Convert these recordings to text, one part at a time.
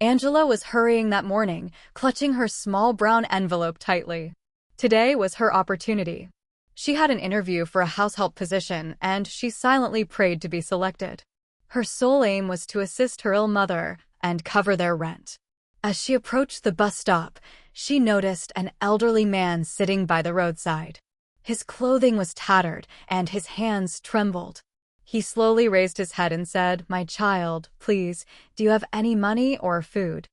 Angela was hurrying that morning, clutching her small brown envelope tightly. Today was her opportunity. She had an interview for a house help position, and she silently prayed to be selected. Her sole aim was to assist her ill mother and cover their rent. As she approached the bus stop, she noticed an elderly man sitting by the roadside. His clothing was tattered, and his hands trembled. He slowly raised his head and said, "My child, please, do you have any money or food?"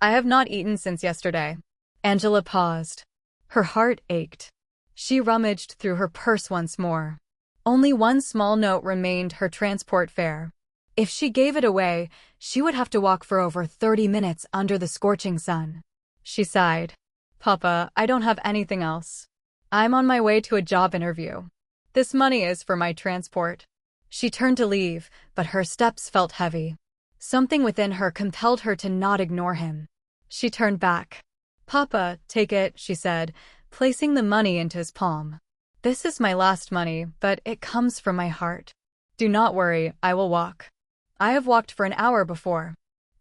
"I have not eaten since yesterday." Angela paused. Her heart ached. She rummaged through her purse once more. Only one small note remained: her transport fare. If she gave it away, she would have to walk for over 30 minutes under the scorching sun. She sighed. "Papa, I don't have anything else. I'm on my way to a job interview. This money is for my transport." She turned to leave, but her steps felt heavy. Something within her compelled her to not ignore him. She turned back. "Papa, take it," she said, placing the money into his palm. "This is my last money, but it comes from my heart. Do not worry, I will walk. I have walked for an hour before.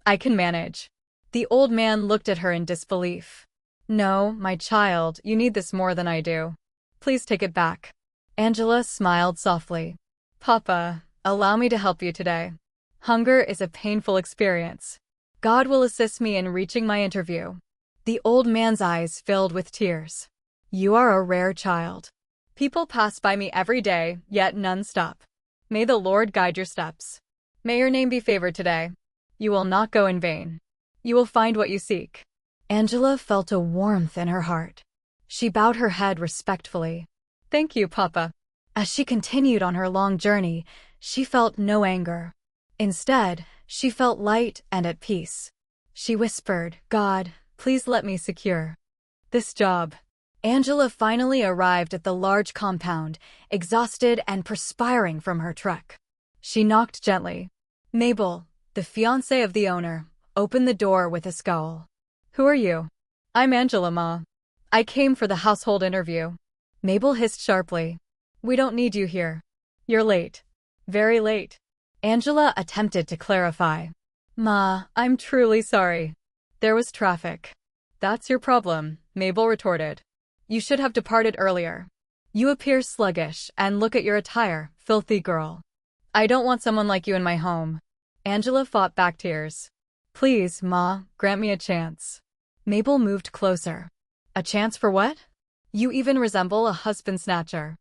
I can manage." The old man looked at her in disbelief. "No, my child, you need this more than I do. Please take it back." Angela smiled softly. "Papa, allow me to help you today. Hunger is a painful experience. God will assist me in reaching my interview." The old man's eyes filled with tears. "You are a rare child. People pass by me every day, yet none stop. May the Lord guide your steps. May your name be favored today. You will not go in vain. You will find what you seek." Angela felt a warmth in her heart. She bowed her head respectfully. "Thank you, Papa." As she continued on her long journey, she felt no anger. Instead, she felt light and at peace. She whispered, "God, please let me secure this job." Angela finally arrived at the large compound, exhausted and perspiring from her trek. She knocked gently. Mabel, the fiancée of the owner, opened the door with a scowl. "Who are you?" "I'm Angela, Ma. I came for the household interview." Mabel hissed sharply. "We don't need you here. You're late. Very late." Angela attempted to clarify. "Ma, I'm truly sorry. There was traffic." "That's your problem," Mabel retorted. "You should have departed earlier. You appear sluggish, and look at your attire, filthy girl. I don't want someone like you in my home." Angela fought back tears. "Please, Ma, grant me a chance." Mabel moved closer. "A chance for what? You even resemble a husband snatcher.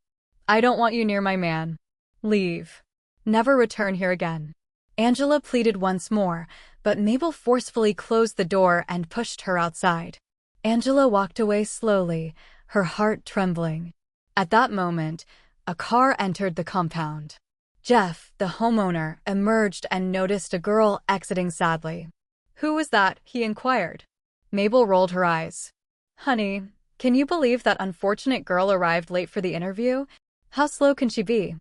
I don't want you near my man. Leave. Never return here again." Angela pleaded once more, but Mabel forcefully closed the door and pushed her outside. Angela walked away slowly, her heart trembling. At that moment, a car entered the compound. Jeff, the homeowner, emerged and noticed a girl exiting sadly. "Who was that?" he inquired. Mabel rolled her eyes. "Honey, can you believe that unfortunate girl arrived late for the interview? How slow can she be?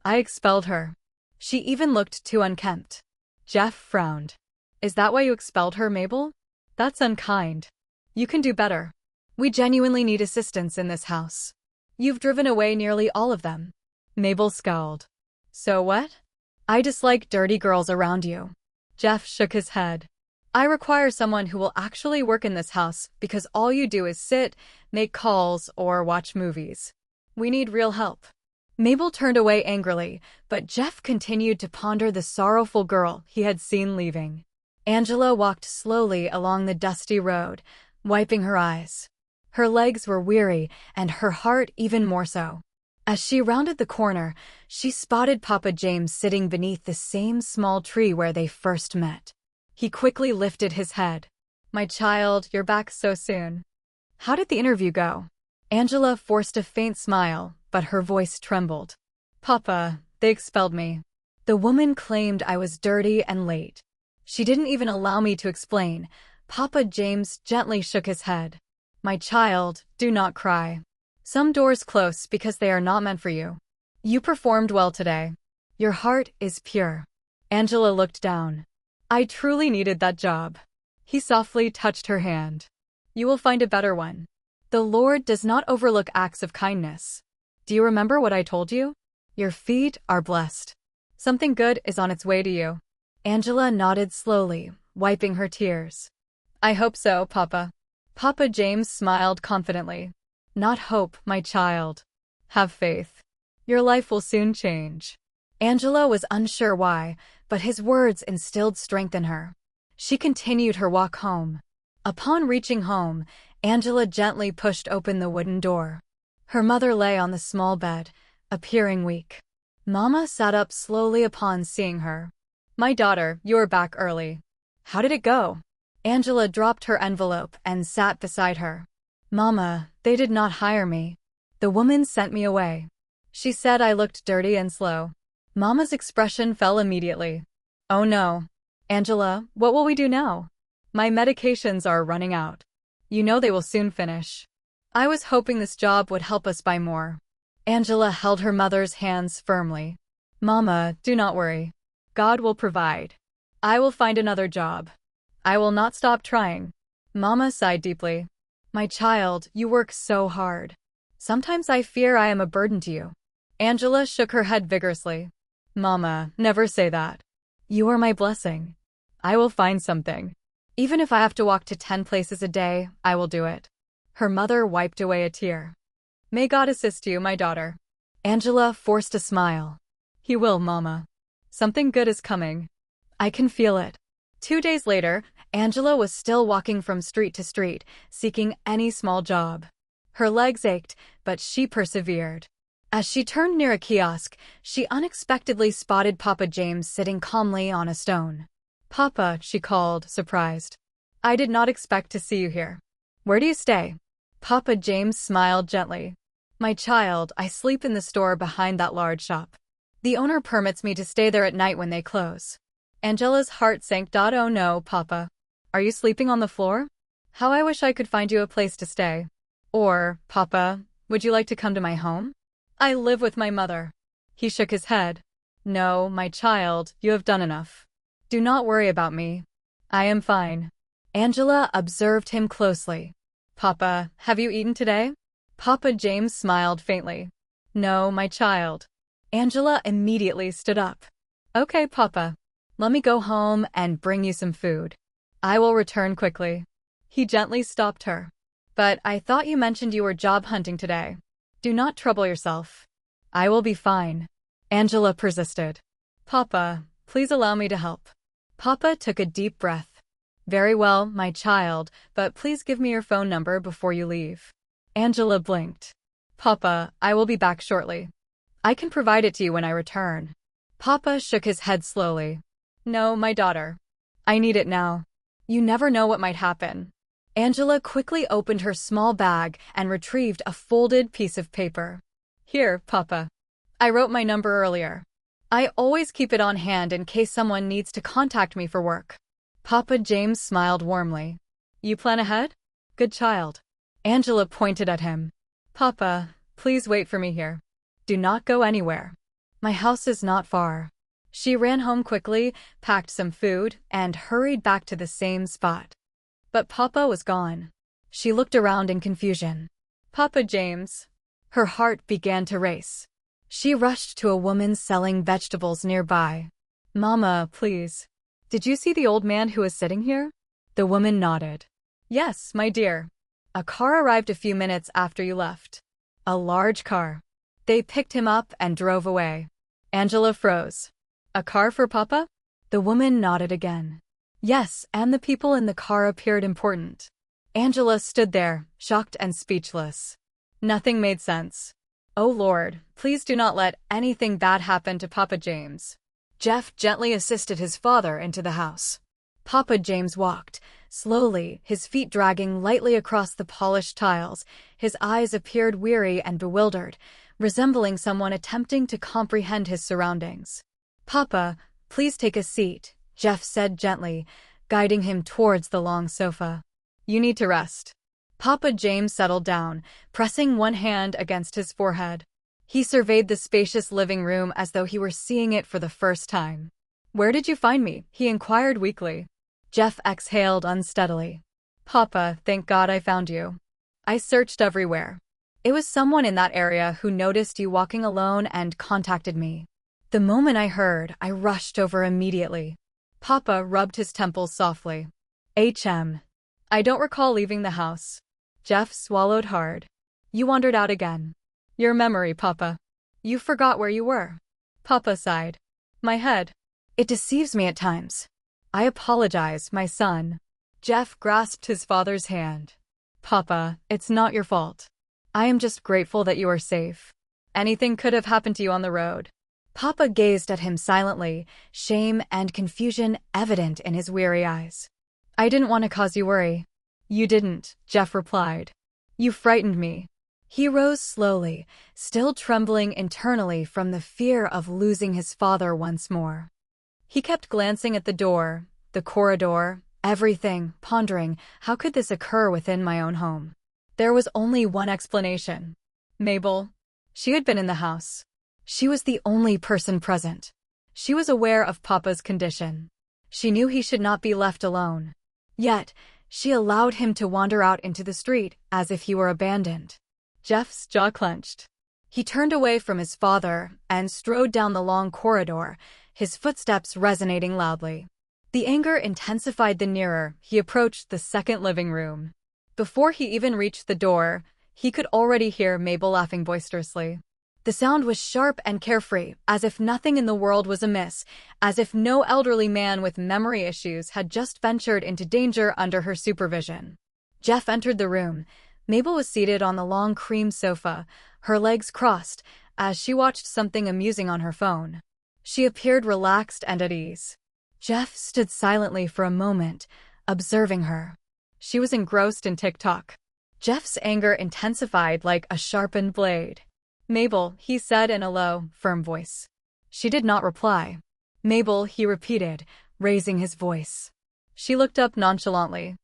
I expelled her. She even looked too unkempt." Jeff frowned. "Is that why you expelled her, Mabel? That's unkind. You can do better. We genuinely need assistance in this house. You've driven away nearly all of them." Mabel scowled. "So what? I dislike dirty girls around you." Jeff shook his head. "I require someone who will actually work in this house because all you do is sit, make calls, or watch movies. We need real help." Mabel turned away angrily, but Jeff continued to ponder the sorrowful girl he had seen leaving. Angela walked slowly along the dusty road, wiping her eyes. Her legs were weary, and her heart even more so. As she rounded the corner, she spotted Papa James sitting beneath the same small tree where they first met. He quickly lifted his head. "My child, you're back so soon. How did the interview go?" Angela forced a faint smile, but her voice trembled. "Papa, they expelled me. The woman claimed I was dirty and late. She didn't even allow me to explain." Papa James gently shook his head. "My child, do not cry. Some doors close because they are not meant for you. You performed well today. Your heart is pure." Angela looked down. "I truly needed that job." He softly touched her hand. "You will find a better one. The Lord does not overlook acts of kindness. Do you remember what I told you? Your feet are blessed. Something good is on its way to you." Angela nodded slowly, wiping her tears. I hope so, Papa. Papa James smiled confidently. Not hope, my child. Have faith. Your life will soon change. Angela was unsure why, but his words instilled strength in her. She continued her walk home. Upon reaching home, Angela gently pushed open the wooden door. Her mother lay on the small bed, appearing weak. Mama sat up slowly upon seeing her. My daughter, you're back early. How did it go? Angela dropped her envelope and sat beside her. Mama, they did not hire me. The woman sent me away. She said I looked dirty and slow. Mama's expression fell immediately. Oh no. Angela, what will we do now? My medications are running out. You know they will soon finish. I was hoping this job would help us buy more. Angela held her mother's hands firmly. Mama, do not worry. God will provide. I will find another job. I will not stop trying. Mama sighed deeply. My child, you work so hard. Sometimes I fear I am a burden to you. Angela shook her head vigorously. Mama, never say that. You are my blessing. I will find something. Even if I have to walk to 10 places a day, I will do it. Her mother wiped away a tear. May God assist you, my daughter. Angela forced a smile. He will, Mama. Something good is coming. I can feel it. 2 days later, Angela was still walking from street to street, seeking any small job. Her legs ached, but she persevered. As she turned near a kiosk, she unexpectedly spotted Papa James sitting calmly on a stone. Papa, she called, surprised. I did not expect to see you here. Where do you stay? Papa James smiled gently. My child, I sleep in the store behind that large shop. The owner permits me to stay there at night when they close. Angela's heart sank. Oh no, Papa. Are you sleeping on the floor? How I wish I could find you a place to stay. Or, Papa, would you like to come to my home? I live with my mother. He shook his head. No, my child, you have done enough. Do not worry about me. I am fine. Angela observed him closely. Papa, have you eaten today? Papa James smiled faintly. No, my child. Angela immediately stood up. Okay, Papa. Let me go home and bring you some food. I will return quickly. He gently stopped her. But I thought you mentioned you were job hunting today. Do not trouble yourself. I will be fine. Angela persisted. Papa, please allow me to help. Papa took a deep breath. Very well, my child, but please give me your phone number before you leave. Angela blinked. Papa, I will be back shortly. I can provide it to you when I return. Papa shook his head slowly. No, my daughter. I need it now. You never know what might happen. Angela quickly opened her small bag and retrieved a folded piece of paper. Here, Papa. I wrote my number earlier. I always keep it on hand in case someone needs to contact me for work. Papa James smiled warmly. You plan ahead? Good child. Angela pointed at him. Papa, please wait for me here. Do not go anywhere. My house is not far. She ran home quickly, packed some food, and hurried back to the same spot. But Papa was gone. She looked around in confusion. Papa James. Her heart began to race. She rushed to a woman selling vegetables nearby. Mama, please. Did you see the old man who was sitting here? The woman nodded. Yes, my dear. A car arrived a few minutes after you left. A large car. They picked him up and drove away. Angela froze. A car for Papa? The woman nodded again. Yes, and the people in the car appeared important. Angela stood there, shocked and speechless. Nothing made sense. Oh Lord, please do not let anything bad happen to Papa James. Jeff gently assisted his father into the house. Papa James walked, slowly, his feet dragging lightly across the polished tiles. His eyes appeared weary and bewildered, resembling someone attempting to comprehend his surroundings. Papa, please take a seat, Jeff said gently, guiding him towards the long sofa. You need to rest. Papa James settled down, pressing one hand against his forehead. He surveyed the spacious living room as though he were seeing it for the first time. Where did you find me? He inquired weakly. Jeff exhaled unsteadily. Papa, thank God I found you. I searched everywhere. It was someone in that area who noticed you walking alone and contacted me. The moment I heard, I rushed over immediately. Papa rubbed his temples softly. I don't recall leaving the house. Jeff swallowed hard. You wandered out again. Your memory, Papa. You forgot where you were. Papa sighed. My head. It deceives me at times. I apologize, my son. Jeff grasped his father's hand. Papa, it's not your fault. I am just grateful that you are safe. Anything could have happened to you on the road. Papa gazed at him silently, shame and confusion evident in his weary eyes. I didn't want to cause you worry. You didn't, Jeff replied. You frightened me. He rose slowly, still trembling internally from the fear of losing his father once more. He kept glancing at the door, the corridor, everything, pondering, how could this occur within my own home? There was only one explanation. Mabel. She had been in the house. She was the only person present. She was aware of Papa's condition. She knew he should not be left alone. Yet, she allowed him to wander out into the street as if he were abandoned. Jeff's jaw clenched. He turned away from his father and strode down the long corridor, his footsteps resonating loudly. The anger intensified the nearer he approached the second living room. Before he even reached the door, he could already hear Mabel laughing boisterously. The sound was sharp and carefree, as if nothing in the world was amiss, as if no elderly man with memory issues had just ventured into danger under her supervision. Jeff entered the room. Mabel was seated on the long cream sofa, her legs crossed, as she watched something amusing on her phone. She appeared relaxed and at ease. Jeff stood silently for a moment, observing her. She was engrossed in TikTok. Jeff's anger intensified like a sharpened blade. Mabel, he said in a low, firm voice. She did not reply. Mabel, he repeated, raising his voice. She looked up nonchalantly.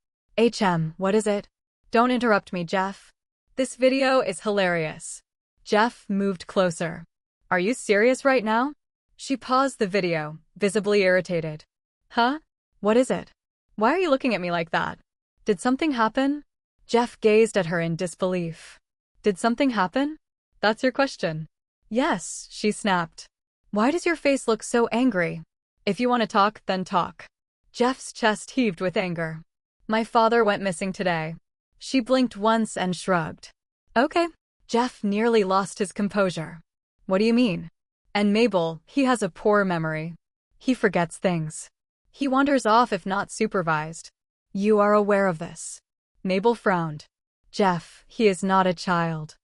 What is it? Don't interrupt me, Jeff. This video is hilarious. Jeff moved closer. Are you serious right now? She paused the video, visibly irritated. Huh? What is it? Why are you looking at me like that? Did something happen? Jeff gazed at her in disbelief. Did something happen? That's your question. Yes, she snapped. Why does your face look so angry? If you want to talk, then talk. Jeff's chest heaved with anger. My father went missing today. She blinked once and shrugged. Okay. Jeff nearly lost his composure. What do you mean? And Mabel, he has a poor memory. He forgets things. He wanders off if not supervised. You are aware of this. Mabel frowned. Jeff, he is not a child.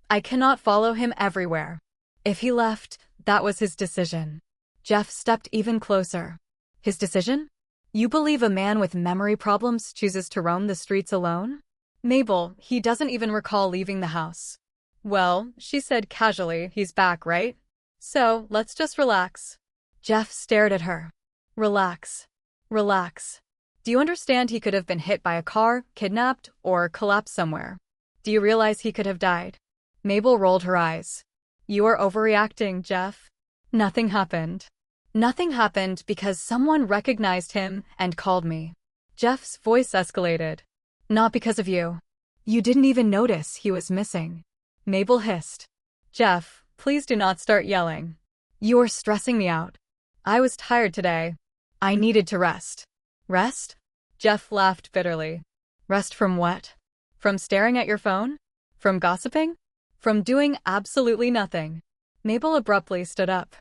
I cannot follow him everywhere. If he left, that was his decision. Jeff stepped even closer. His decision? You believe a man with memory problems chooses to roam the streets alone? Mabel, he doesn't even recall leaving the house. Well, she said casually, he's back, right? So, let's just relax. Jeff stared at her. Relax. Relax. Do you understand he could have been hit by a car, kidnapped, or collapsed somewhere? Do you realize he could have died? Mabel rolled her eyes. You are overreacting, Jeff. Nothing happened. Nothing happened because someone recognized him and called me. Jeff's voice escalated. Not because of you. You didn't even notice he was missing. Mabel hissed. Jeff, please do not start yelling. You are stressing me out. I was tired today. I needed to rest. Rest? Jeff laughed bitterly. Rest from what? From staring at your phone? From gossiping? From doing absolutely nothing. Mabel abruptly stood up.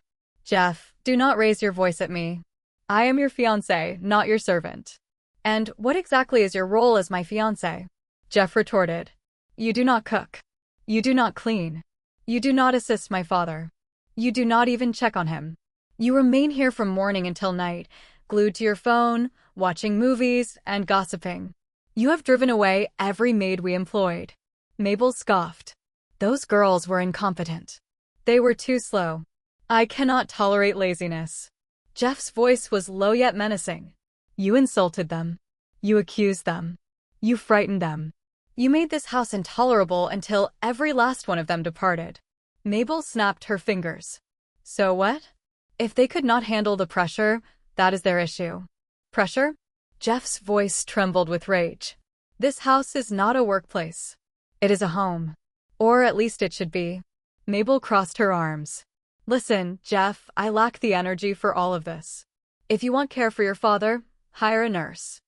Jeff, do not raise your voice at me. I am your fiancé, not your servant. And what exactly is your role as my fiancé? Jeff retorted. You do not cook. You do not clean. You do not assist my father. You do not even check on him. You remain here from morning until night, glued to your phone, watching movies, and gossiping. You have driven away every maid we employed. Mabel scoffed. Those girls were incompetent. They were too slow. I cannot tolerate laziness. Jeff's voice was low yet menacing. You insulted them. You accused them. You frightened them. You made this house intolerable until every last one of them departed. Mabel snapped her fingers. So what? If they could not handle the pressure, that is their issue. Pressure? Jeff's voice trembled with rage. This house is not a workplace. It is a home. Or at least it should be. Mabel crossed her arms. Listen, Jeff, I lack the energy for all of this. If you want care for your father, hire a nurse.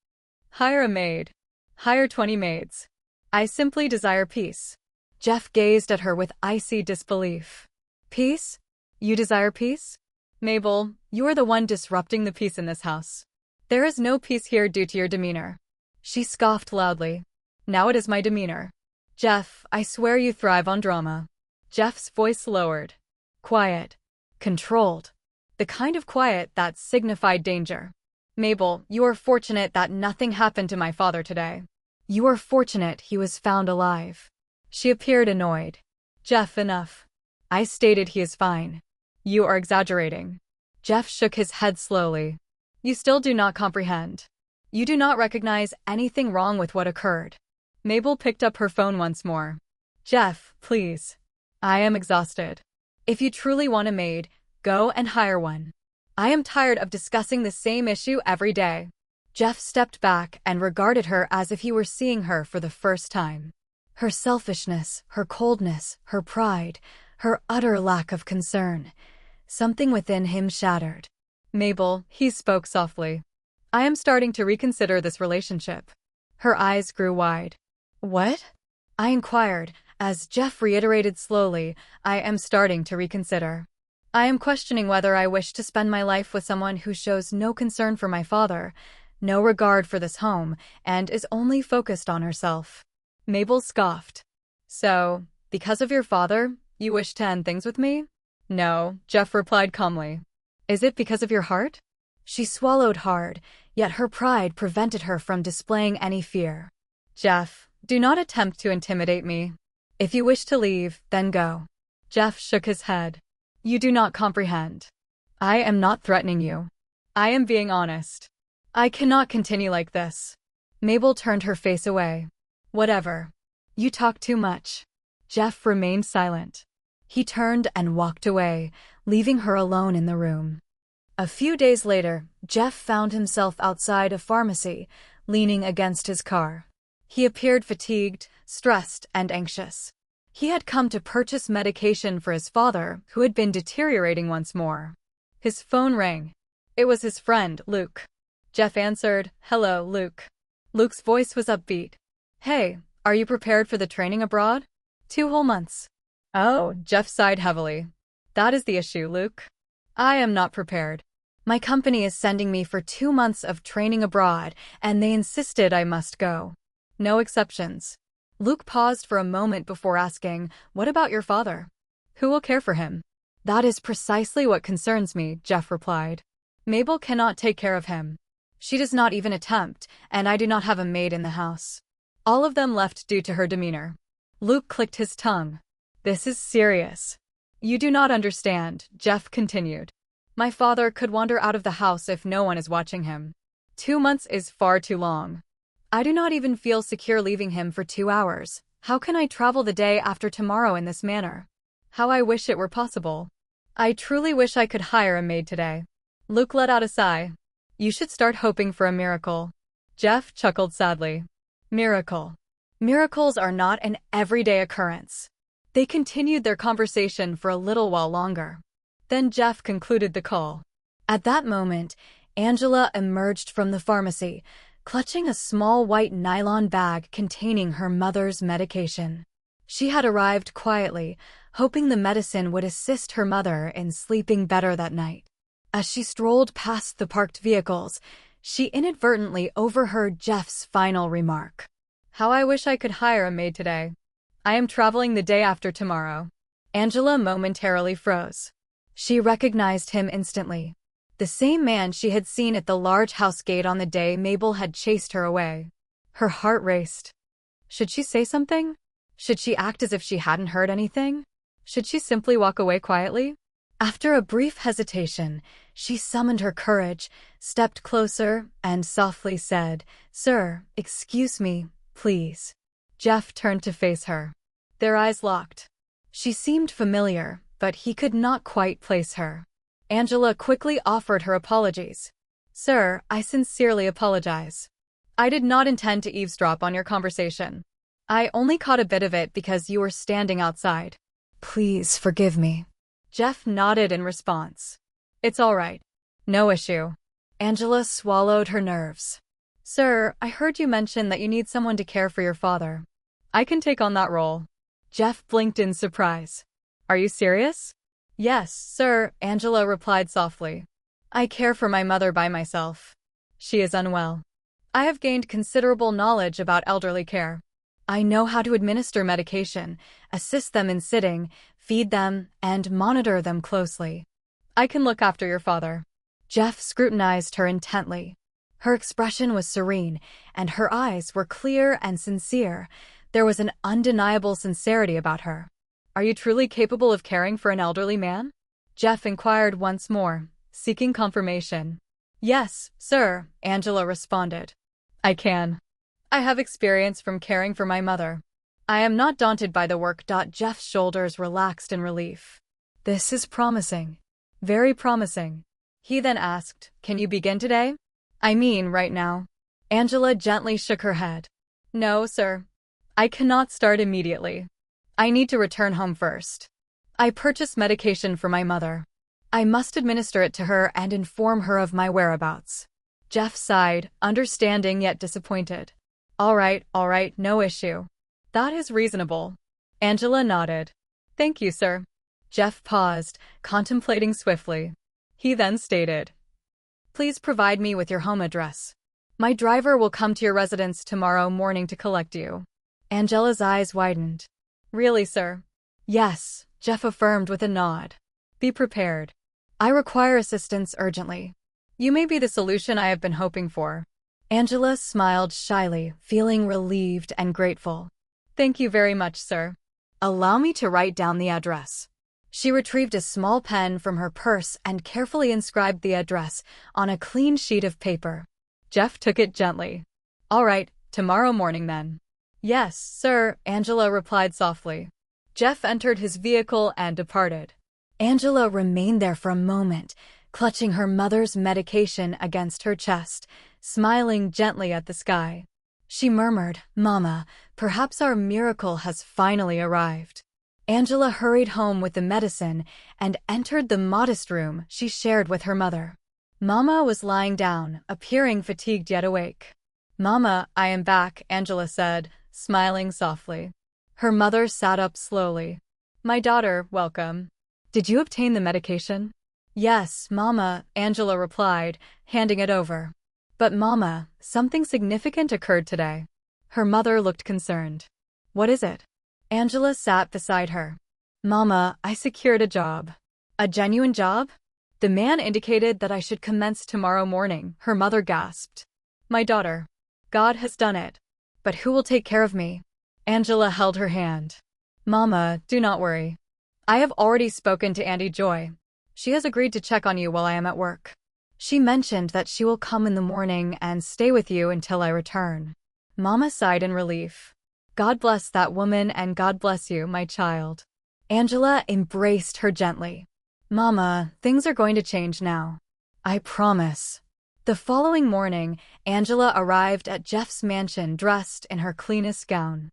Hire a maid. Hire 20 maids. I simply desire peace. Jeff gazed at her with icy disbelief. Peace? You desire peace? Mabel, you are the one disrupting the peace in this house. There is no peace here due to your demeanor. She scoffed loudly. Now it is my demeanor. Jeff, I swear you thrive on drama. Jeff's voice lowered. Quiet. Controlled. The kind of quiet that signified danger. Mabel, you are fortunate that nothing happened to my father today. You are fortunate he was found alive. She appeared annoyed. Jeff, enough. I stated he is fine. You are exaggerating. Jeff shook his head slowly. You still do not comprehend. You do not recognize anything wrong with what occurred. Mabel picked up her phone once more. Jeff, please. I am exhausted. If you truly want a maid, go and hire one. I am tired of discussing the same issue every day. Jeff stepped back and regarded her as if he were seeing her for the first time. Her selfishness, her coldness, her pride, her utter lack of concern. Something within him shattered. Mabel, he spoke softly. I am starting to reconsider this relationship. Her eyes grew wide. What? I inquired, as Jeff reiterated slowly, I am starting to reconsider. I am questioning whether I wish to spend my life with someone who shows no concern for my father, no regard for this home, and is only focused on herself. Mabel scoffed. So, because of your father, you wish to end things with me? No, Jeff replied calmly. Is it because of your heart? She swallowed hard, yet her pride prevented her from displaying any fear. Jeff, do not attempt to intimidate me. If you wish to leave, then go. Jeff shook his head. You do not comprehend. I am not threatening you. I am being honest. I cannot continue like this. Mabel turned her face away. Whatever. You talk too much. Jeff remained silent. He turned and walked away, leaving her alone in the room. A few days later, Jeff found himself outside a pharmacy, leaning against his car. He appeared fatigued, stressed, and anxious. He had come to purchase medication for his father, who had been deteriorating once more. His phone rang. It was his friend, Luke. Jeff answered, Hello, Luke. Luke's voice was upbeat. Hey, are you prepared for the training abroad? 2 whole months. Oh, Jeff sighed heavily. That is the issue, Luke. I am not prepared. My company is sending me for 2 months of training abroad, and they insisted I must go. No exceptions. Luke paused for a moment before asking, What about your father? Who will care for him? That is precisely what concerns me, Jeff replied. Mabel cannot take care of him. She does not even attempt, and I do not have a maid in the house. All of them left due to her demeanor. Luke clicked his tongue. This is serious. You do not understand, Jeff continued. My father could wander out of the house if no one is watching him. 2 months is far too long. I do not even feel secure leaving him for 2 hours. How can I travel the day after tomorrow in this manner? How I wish it were possible. I truly wish I could hire a maid today. Luke let out a sigh. You should start hoping for a miracle. Jeff chuckled sadly. Miracle. Miracles are not an everyday occurrence. They continued their conversation for a little while longer. Then Jeff concluded the call. At that moment, Angela emerged from the pharmacy, clutching a small white nylon bag containing her mother's medication. She had arrived quietly, hoping the medicine would assist her mother in sleeping better that night. As she strolled past the parked vehicles, she inadvertently overheard Jeff's final remark. How I wish I could hire a maid today. I am traveling the day after tomorrow. Angela momentarily froze. She recognized him instantly. The same man she had seen at the large house gate on the day Mabel had chased her away. Her heart raced. Should she say something? Should she act as if she hadn't heard anything? Should she simply walk away quietly? After a brief hesitation, she summoned her courage, stepped closer, and softly said, Sir, excuse me, please. Jeff turned to face her. Their eyes locked. She seemed familiar, but he could not quite place her. Angela quickly offered her apologies. Sir, I sincerely apologize. I did not intend to eavesdrop on your conversation. I only caught a bit of it because you were standing outside. Please forgive me. Jeff nodded in response. It's all right. No issue. Angela swallowed her nerves. Sir, I heard you mention that you need someone to care for your father. I can take on that role. Jeff blinked in surprise. Are you serious? Yes, sir, Angela replied softly. I care for my mother by myself. She is unwell. I have gained considerable knowledge about elderly care. I know how to administer medication, assist them in sitting, feed them, and monitor them closely. I can look after your father. Jeff scrutinized her intently. Her expression was serene, and her eyes were clear and sincere. There was an undeniable sincerity about her. Are you truly capable of caring for an elderly man? Jeff inquired once more, seeking confirmation. Yes, sir, Angela responded. I can. I have experience from caring for my mother. I am not daunted by the work. Jeff's shoulders relaxed in relief. This is promising. Very promising. He then asked, Can you begin today? I mean, right now. Angela gently shook her head. No, sir. I cannot start immediately. I need to return home first. I purchased medication for my mother. I must administer it to her and inform her of my whereabouts. Jeff sighed, understanding yet disappointed. All right, no issue. That is reasonable. Angela nodded. Thank you, sir. Jeff paused, contemplating swiftly. He then stated, Please provide me with your home address. My driver will come to your residence tomorrow morning to collect you. Angela's eyes widened. Really, sir? Yes, Jeff affirmed with a nod. Be prepared. I require assistance urgently. You may be the solution I have been hoping for. Angela smiled shyly, feeling relieved and grateful. Thank you very much, sir. Allow me to write down the address. She retrieved a small pen from her purse and carefully inscribed the address on a clean sheet of paper. Jeff took it gently. All right, tomorrow morning then. Yes, sir, Angela replied softly. Jeff entered his vehicle and departed. Angela remained there for a moment, clutching her mother's medication against her chest, smiling gently at the sky. She murmured, Mama, perhaps our miracle has finally arrived. Angela hurried home with the medicine and entered the modest room she shared with her mother. Mama was lying down, appearing fatigued yet awake. Mama, I am back, Angela said, smiling softly. Her mother sat up slowly. My daughter, welcome. Did you obtain the medication? Yes, Mama, Angela replied, handing it over. But Mama, something significant occurred today. Her mother looked concerned. What is it? Angela sat beside her. Mama, I secured a job. A genuine job? The man indicated that I should commence tomorrow morning, her mother gasped. My daughter. God has done it. But who will take care of me? Angela held her hand. Mama, do not worry. I have already spoken to Auntie Joy. She has agreed to check on you while I am at work. She mentioned that she will come in the morning and stay with you until I return. Mama sighed in relief. God bless that woman and God bless you, my child. Angela embraced her gently. Mama, things are going to change now. I promise. The following morning, Angela arrived at Jeff's mansion dressed in her cleanest gown.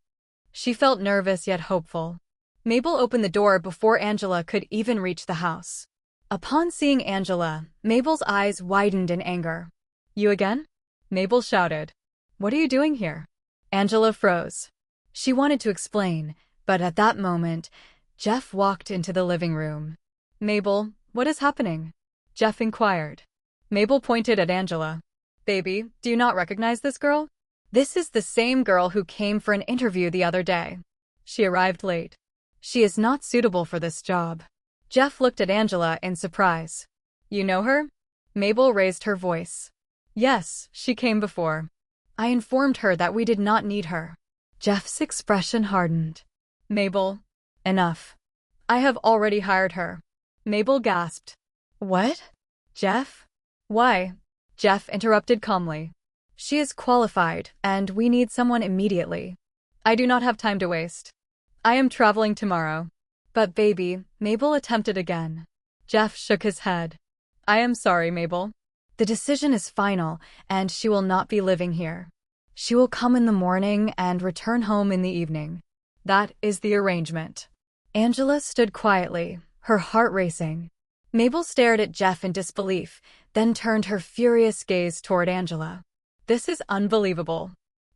She felt nervous yet hopeful. Mabel opened the door before Angela could even reach the house. Upon seeing Angela, Mabel's eyes widened in anger. You again? Mabel shouted. What are you doing here? Angela froze. She wanted to explain, but at that moment, Jeff walked into the living room. Mabel, what is happening? Jeff inquired. Mabel pointed at Angela. Baby, do you not recognize this girl? This is the same girl who came for an interview the other day. She arrived late. She is not suitable for this job. Jeff looked at Angela in surprise. You know her? Mabel raised her voice. Yes, she came before. I informed her that we did not need her. Jeff's expression hardened. Mabel, enough. I have already hired her. Mabel gasped. What? Jeff? Why? Jeff interrupted calmly. She is qualified, and we need someone immediately. I do not have time to waste. I am traveling tomorrow. But baby, Mabel attempted again. Jeff shook his head. I am sorry, Mabel. The decision is final, and she will not be living here. She will come in the morning and return home in the evening. That is the arrangement. Angela stood quietly, her heart racing. Mabel stared at Jeff in disbelief, then turned her furious gaze toward Angela. This is unbelievable.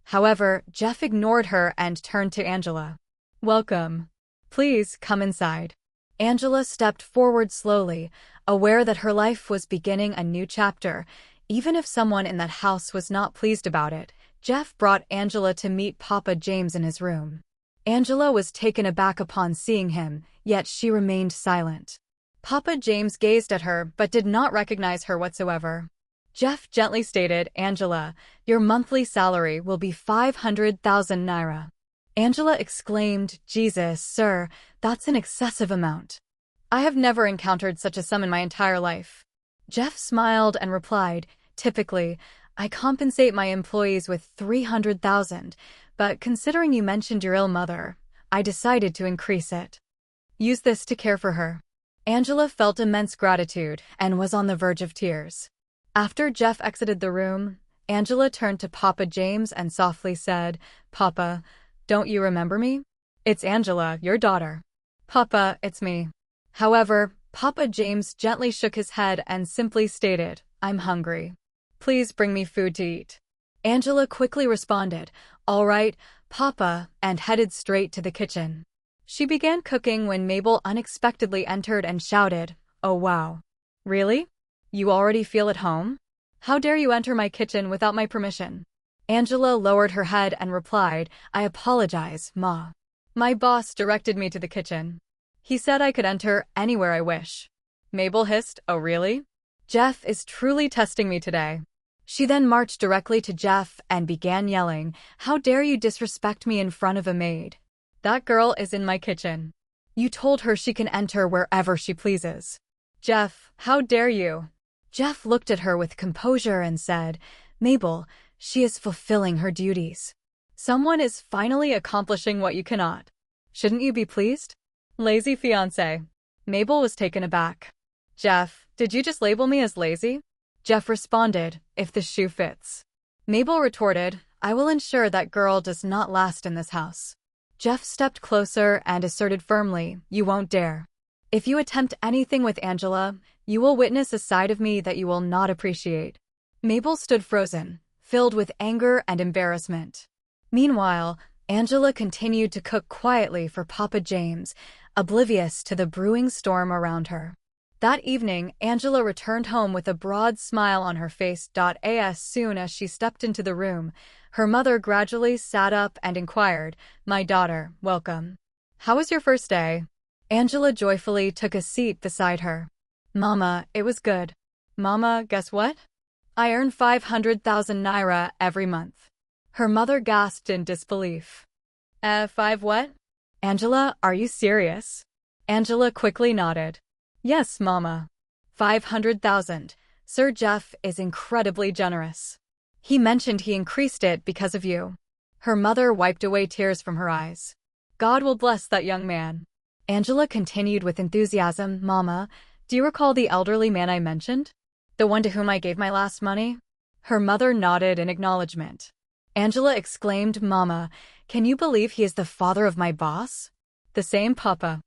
However, Jeff ignored her and turned to Angela. Welcome. Please come inside. Angela stepped forward slowly, aware that her life was beginning a new chapter, even if someone in that house was not pleased about it. Jeff brought Angela to meet Papa James in his room. Angela was taken aback upon seeing him, yet she remained silent. Papa James gazed at her but did not recognize her whatsoever. Jeff gently stated, Angela, your monthly salary will be 500,000 naira. Angela exclaimed, Jesus, sir, that's an excessive amount. I have never encountered such a sum in my entire life. Jeff smiled and replied, typically, I compensate my employees with 300,000, but considering you mentioned your ill mother, I decided to increase it. Use this to care for her. Angela felt immense gratitude and was on the verge of tears. After Jeff exited the room, Angela turned to Papa James and softly said, Papa, don't you remember me? It's Angela, your daughter. Papa, it's me. However, Papa James gently shook his head and simply stated, I'm hungry. Please bring me food to eat. Angela quickly responded, all right, Papa, and headed straight to the kitchen. She began cooking when Mabel unexpectedly entered and shouted, oh wow. Really? You already feel at home? How dare you enter my kitchen without my permission? Angela lowered her head and replied, I apologize, Ma. My boss directed me to the kitchen. He said I could enter anywhere I wish. Mabel hissed, oh really? Jeff is truly testing me today. She then marched directly to Jeff and began yelling, how dare you disrespect me in front of a maid? That girl is in my kitchen. You told her she can enter wherever she pleases. Jeff, how dare you? Jeff looked at her with composure and said, Mabel, she is fulfilling her duties. Someone is finally accomplishing what you cannot. Shouldn't you be pleased? Lazy fiancé. Mabel was taken aback. Jeff, did you just label me as lazy? Jeff responded, if the shoe fits. Mabel retorted, I will ensure that girl does not last in this house. Jeff stepped closer and asserted firmly, you won't dare. If you attempt anything with Angela, you will witness a side of me that you will not appreciate. Mabel stood frozen, filled with anger and embarrassment. Meanwhile, Angela continued to cook quietly for Papa James, oblivious to the brewing storm around her. That evening, Angela returned home with a broad smile on her face. As soon as she stepped into the room, her mother gradually sat up and inquired, my daughter, welcome. How was your first day? Angela joyfully took a seat beside her. Mama, it was good. Mama, guess what? I earn 500,000 naira every month. Her mother gasped in disbelief. 5 what? Angela, are you serious? Angela quickly nodded. Yes, Mama. 500,000. Sir Jeff is incredibly generous. He mentioned he increased it because of you. Her mother wiped away tears from her eyes. God will bless that young man. Angela continued with enthusiasm, Mama, do you recall the elderly man I mentioned? The one to whom I gave my last money? Her mother nodded in acknowledgement. Angela exclaimed, Mama, can you believe he is the father of my boss? The same Papa.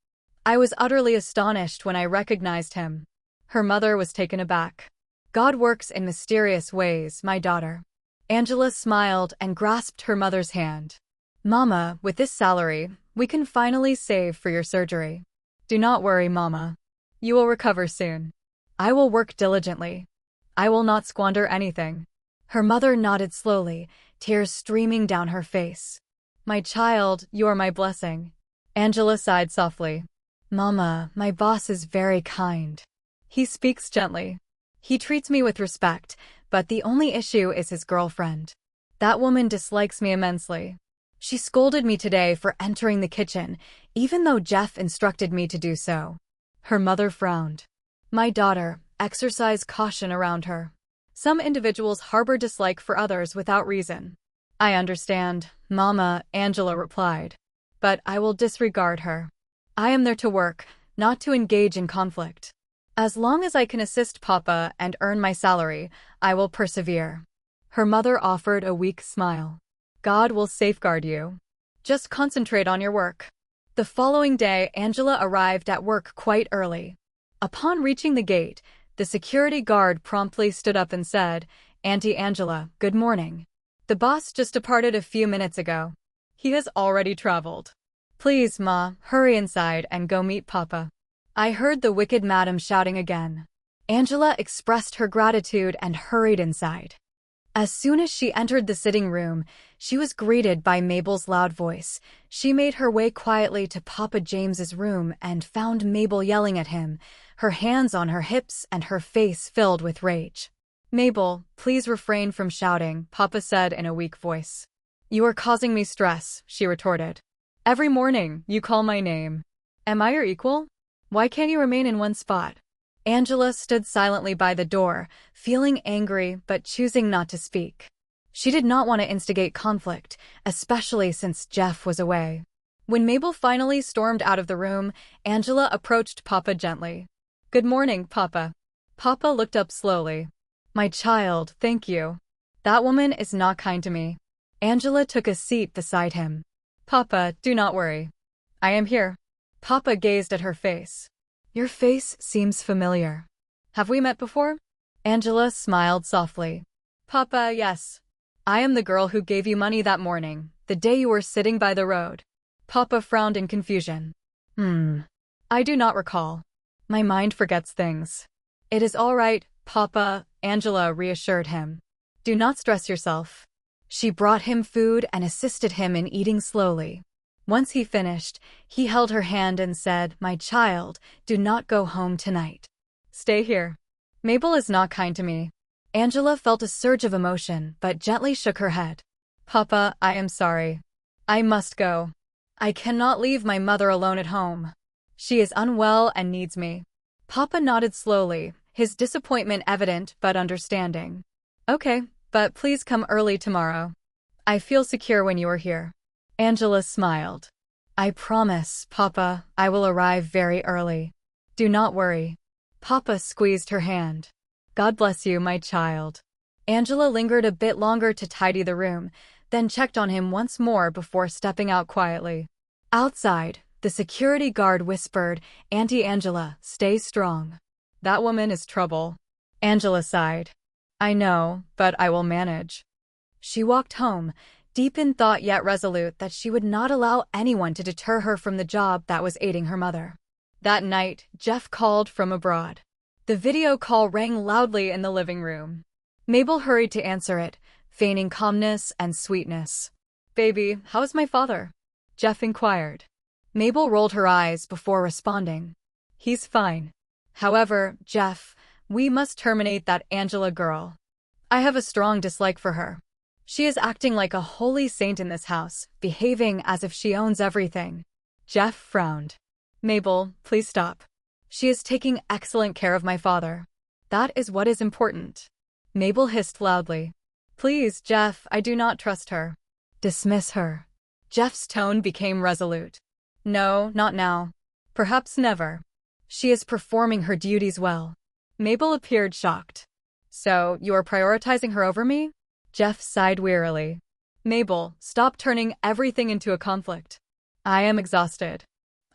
I was utterly astonished when I recognized him. Her mother was taken aback. God works in mysterious ways, my daughter. Angela smiled and grasped her mother's hand. Mama, with this salary, we can finally save for your surgery. Do not worry, Mama. You will recover soon. I will work diligently. I will not squander anything. Her mother nodded slowly, tears streaming down her face. My child, you are my blessing. Angela sighed softly. Mama, my boss is very kind. He speaks gently. He treats me with respect, but the only issue is his girlfriend. That woman dislikes me immensely. She scolded me today for entering the kitchen, even though Jeff instructed me to do so. Her mother frowned. My daughter, exercise caution around her. Some individuals harbor dislike for others without reason. I understand, Mama, Angela replied. But I will disregard her. I am there to work, not to engage in conflict. As long as I can assist Papa and earn my salary, I will persevere. Her mother offered a weak smile. God will safeguard you. Just concentrate on your work. The following day, Angela arrived at work quite early. Upon reaching the gate, The security guard promptly stood up and said, "Auntie Angela, good morning. The boss just departed a few minutes ago. He has already traveled. Please, Ma, hurry inside and go meet Papa." I heard the wicked madam shouting again. Angela expressed her gratitude and hurried inside. As soon as she entered the sitting room, she was greeted by Mabel's loud voice. She made her way quietly to Papa James's room and found Mabel yelling at him, her hands on her hips and her face filled with rage. "Mabel, please refrain from shouting," Papa said in a weak voice. "You are causing me stress," she retorted. "Every morning, you call my name. Am I your equal? Why can't you remain in one spot?" Angela stood silently by the door, feeling angry but choosing not to speak. She did not want to instigate conflict, especially since Jeff was away. When Mabel finally stormed out of the room, Angela approached Papa gently. "Good morning, Papa." Papa looked up slowly. "My child, thank you. That woman is not kind to me." Angela took a seat beside him. "Papa, do not worry. I am here." Papa gazed at her face. "Your face seems familiar. Have we met before?" Angela smiled softly. "Papa, yes. I am the girl who gave you money that morning, the day you were sitting by the road." Papa frowned in confusion. I do not recall. My mind forgets things." "It is all right, Papa," Angela reassured him. "Do not stress yourself." She brought him food and assisted him in eating slowly. Once he finished, he held her hand and said, "My child, do not go home tonight. Stay here. Mabel is not kind to me." Angela felt a surge of emotion, but gently shook her head. "Papa, I am sorry. I must go. I cannot leave my mother alone at home. She is unwell and needs me." Papa nodded slowly, his disappointment evident but understanding. "Okay, but please come early tomorrow. I feel secure when you are here." Angela smiled. "I promise, Papa, I will arrive very early. Do not worry." Papa squeezed her hand. "God bless you, my child." Angela lingered a bit longer to tidy the room, then checked on him once more before stepping out quietly. Outside, the security guard whispered, "Auntie Angela, stay strong. That woman is trouble." Angela sighed. "I know, but I will manage." She walked home, deep in thought yet resolute that she would not allow anyone to deter her from the job that was aiding her mother. That night, Jeff called from abroad. The video call rang loudly in the living room. Mabel hurried to answer it, feigning calmness and sweetness. "Baby, how is my father?" Jeff inquired. Mabel rolled her eyes before responding. "He's fine. However, Jeff, we must terminate that Angela girl. I have a strong dislike for her. She is acting like a holy saint in this house, behaving as if she owns everything." Jeff frowned. "Mabel, please stop. She is taking excellent care of my father. That is what is important." Mabel hissed loudly. "Please, Jeff, I do not trust her." "Dismiss her." Jeff's tone became resolute. "No, not now. Perhaps never. She is performing her duties well." Mabel appeared shocked. "So, you are prioritizing her over me?" Jeff sighed wearily. "Mabel, stop turning everything into a conflict. I am exhausted.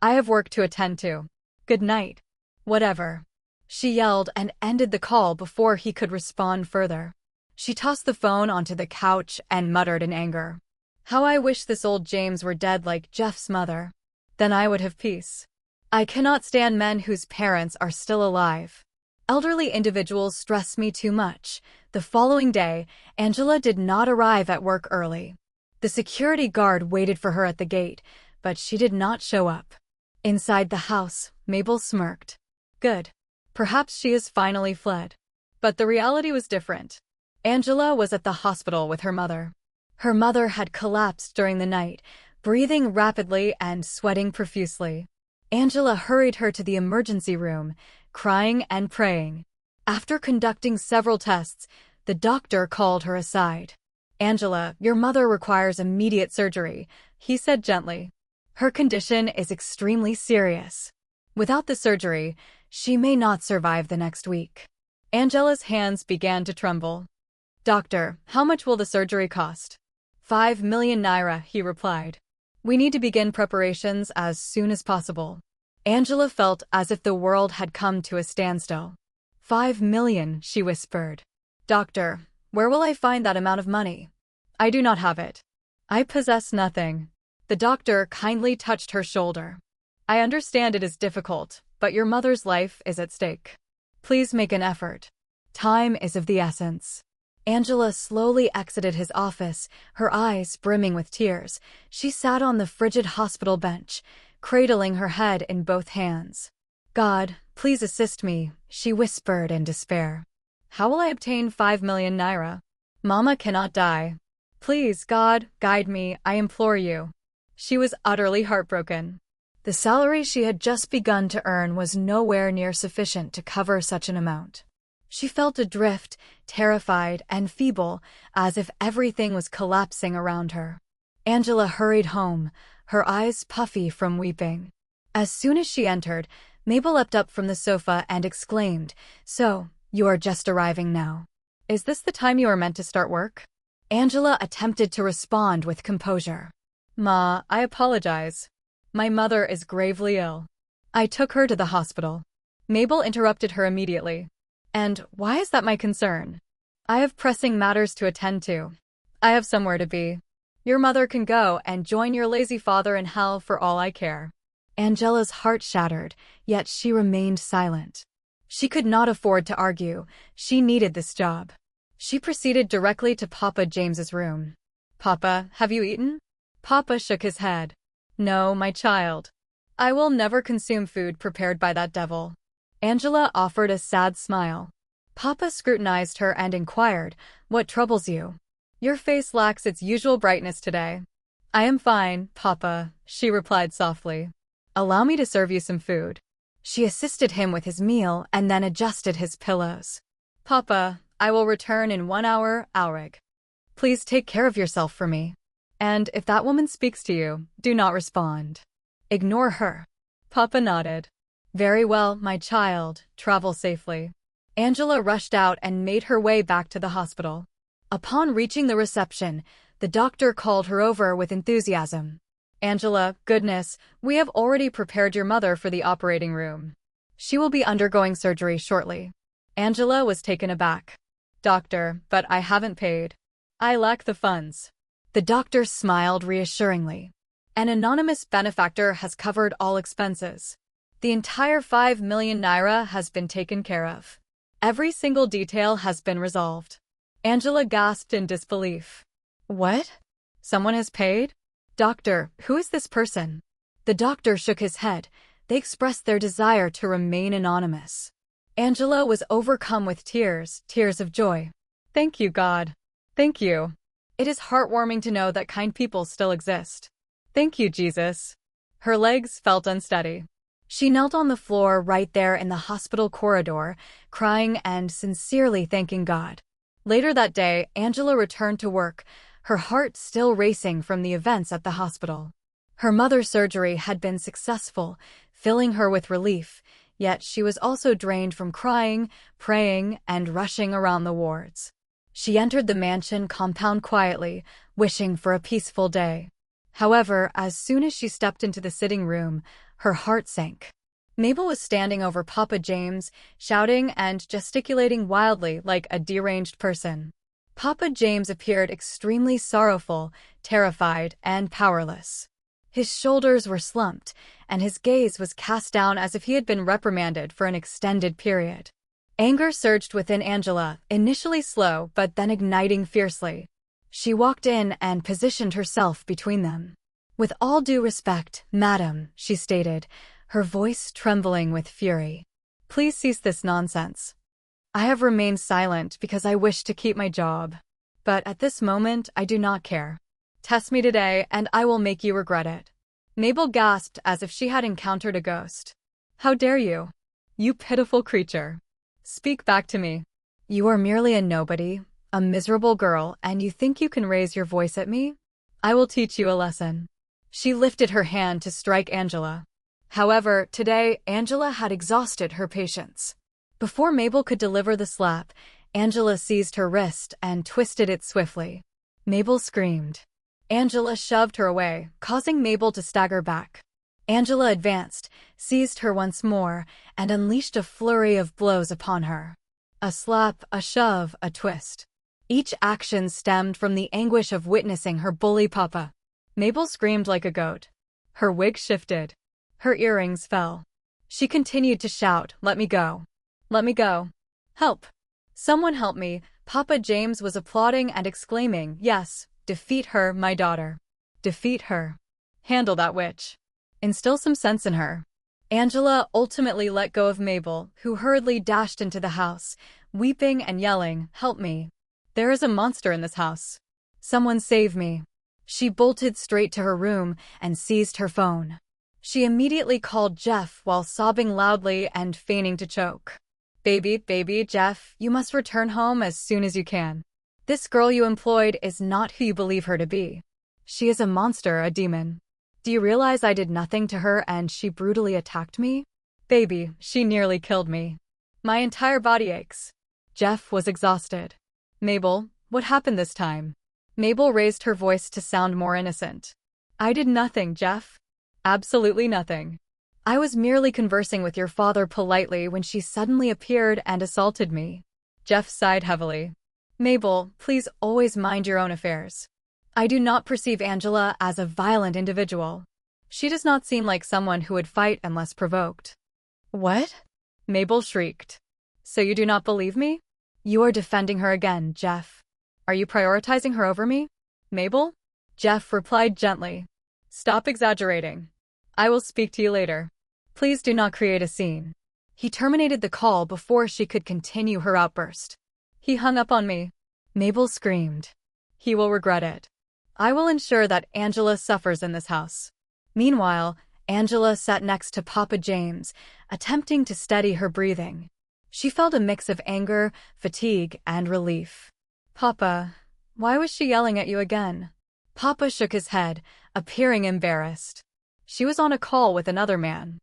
I have work to attend to. Good night." "Whatever." She yelled and ended the call before he could respond further. She tossed the phone onto the couch and muttered in anger. "How I wish this old James were dead like Jeff's mother. Then I would have peace. I cannot stand men whose parents are still alive. Elderly individuals stress me too much." The following day, Angela did not arrive at work early. The security guard waited for her at the gate, but she did not show up. Inside the house, Mabel smirked. Good. Perhaps she has finally fled. But the reality was different. Angela was at the hospital with her mother. Her mother had collapsed during the night, breathing rapidly and sweating profusely. Angela hurried her to the emergency room, crying and praying. After conducting several tests, the doctor called her aside. "Angela, your mother requires immediate surgery," he said gently. "Her condition is extremely serious. Without the surgery, she may not survive the next week." Angela's hands began to tremble. "Doctor, how much will the surgery cost?" 5 million naira, he replied. "We need to begin preparations as soon as possible." Angela felt as if the world had come to a standstill. 5 million, she whispered. Doctor, where will I find that amount of money? I do not have it. I possess nothing. The doctor kindly touched her shoulder. I understand it is difficult, but your mother's life is at stake. Please make an effort. Time is of the essence. Angela slowly exited his office, her eyes brimming with tears. She sat on the frigid hospital bench, cradling her head in both hands. God, please assist me, she whispered in despair. How will I obtain 5 million naira? Mama cannot die. Please, God, guide me, I implore you. She was utterly heartbroken. The salary she had just begun to earn was nowhere near sufficient to cover such an amount. She felt adrift, terrified, and feeble, as if everything was collapsing around her. Angela hurried home, her eyes puffy from weeping. As soon as she entered, Mabel leapt up from the sofa and exclaimed, "So, you are just arriving now. Is this the time you are meant to start work?" Angela attempted to respond with composure. "Ma, I apologize. My mother is gravely ill. I took her to the hospital." Mabel interrupted her immediately. "And why is that my concern? I have pressing matters to attend to. I have somewhere to be. Your mother can go and join your lazy father in hell for all I care." Angela's heart shattered, yet she remained silent. She could not afford to argue. She needed this job. She proceeded directly to Papa James's room. "Papa, have you eaten?" Papa shook his head. "No, my child. I will never consume food prepared by that devil." Angela offered a sad smile. Papa scrutinized her and inquired, "What troubles you? Your face lacks its usual brightness today." "I am fine, Papa," she replied softly. "Allow me to serve you some food." She assisted him with his meal and then adjusted his pillows. "Papa, I will return in 1 hour, Aurig. Please take care of yourself for me. And if that woman speaks to you, do not respond. Ignore her." Papa nodded. "Very well, my child, travel safely." Angela rushed out and made her way back to the hospital. Upon reaching the reception, the doctor called her over with enthusiasm. "Angela, goodness, we have already prepared your mother for the operating room. She will be undergoing surgery shortly." Angela was taken aback. "Doctor, but I haven't paid. I lack the funds." The doctor smiled reassuringly. "An anonymous benefactor has covered all expenses. The entire 5 million naira has been taken care of. Every single detail has been resolved." Angela gasped in disbelief. "What? Someone has paid? Doctor, who is this person?" The doctor shook his head. They expressed their desire to remain anonymous. Angela was overcome with tears of joy. "Thank you, God. Thank you. It is heartwarming to know that kind people still exist. Thank you, Jesus." Her legs felt unsteady. She knelt on the floor right there in the hospital corridor, crying and sincerely thanking God. Later that day, Angela returned to work, her heart still racing from the events at the hospital. Her mother's surgery had been successful, filling her with relief, yet she was also drained from crying, praying, and rushing around the wards. She entered the mansion compound quietly, wishing for a peaceful day. However, as soon as she stepped into the sitting room, her heart sank. Mabel was standing over Papa James, shouting and gesticulating wildly like a deranged person. Papa James appeared extremely sorrowful, terrified, and powerless. His shoulders were slumped, and his gaze was cast down as if he had been reprimanded for an extended period. Anger surged within Angela, initially slow but then igniting fiercely. She walked in and positioned herself between them. "With all due respect, madam," she stated, her voice trembling with fury. "Please cease this nonsense. I have remained silent because I wish to keep my job. But at this moment, I do not care. Test me today, and I will make you regret it." Mabel gasped as if she had encountered a ghost. "How dare you? You pitiful creature. Speak back to me. You are merely a nobody, a miserable girl, and you think you can raise your voice at me? I will teach you a lesson." She lifted her hand to strike Angela. However, today, Angela had exhausted her patience. Before Mabel could deliver the slap, Angela seized her wrist and twisted it swiftly. Mabel screamed. Angela shoved her away, causing Mabel to stagger back. Angela advanced, seized her once more, and unleashed a flurry of blows upon her. A slap, a shove, a twist. Each action stemmed from the anguish of witnessing her bully Papa. Mabel screamed like a goat. Her wig shifted. Her earrings fell. She continued to shout, "Let me go. Let me go. Help. Someone help me." Papa James was applauding and exclaiming, "Yes, defeat her, my daughter. Defeat her. Handle that witch. Instill some sense in her." Angela ultimately let go of Mabel, who hurriedly dashed into the house, weeping and yelling, "Help me. There is a monster in this house. Someone save me." She bolted straight to her room and seized her phone. She immediately called Jeff while sobbing loudly and feigning to choke. Baby, Jeff, you must return home as soon as you can. This girl you employed is not who you believe her to be. She is a monster, a demon. Do you realize I did nothing to her and she brutally attacked me? Baby, she nearly killed me. My entire body aches." Jeff was exhausted. "Mabel, what happened this time?" Mabel raised her voice to sound more innocent. "I did nothing, Jeff. Absolutely nothing. I was merely conversing with your father politely when she suddenly appeared and assaulted me." Jeff sighed heavily. "Mabel, please always mind your own affairs. I do not perceive Angela as a violent individual. She does not seem like someone who would fight unless provoked." "What?" Mabel shrieked. "So you do not believe me? You are defending her again, Jeff. Are you prioritizing her over me, Mabel?" Jeff replied gently. "Stop exaggerating. I will speak to you later. Please do not create a scene." He terminated the call before she could continue her outburst. "He hung up on me." Mabel screamed. "He will regret it. I will ensure that Angela suffers in this house." Meanwhile, Angela sat next to Papa James, attempting to steady her breathing. She felt a mix of anger, fatigue, and relief. "Papa, why was she yelling at you again?" Papa shook his head, appearing embarrassed. "She was on a call with another man.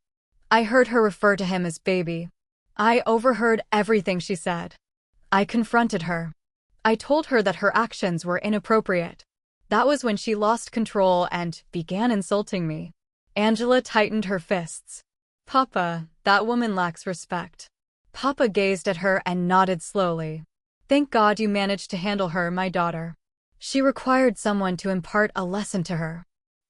I heard her refer to him as baby. I overheard everything she said. I confronted her. I told her that her actions were inappropriate. That was when she lost control and began insulting me." Angela tightened her fists. "Papa, that woman lacks respect." Papa gazed at her and nodded slowly. "Thank God you managed to handle her, my daughter. She required someone to impart a lesson to her.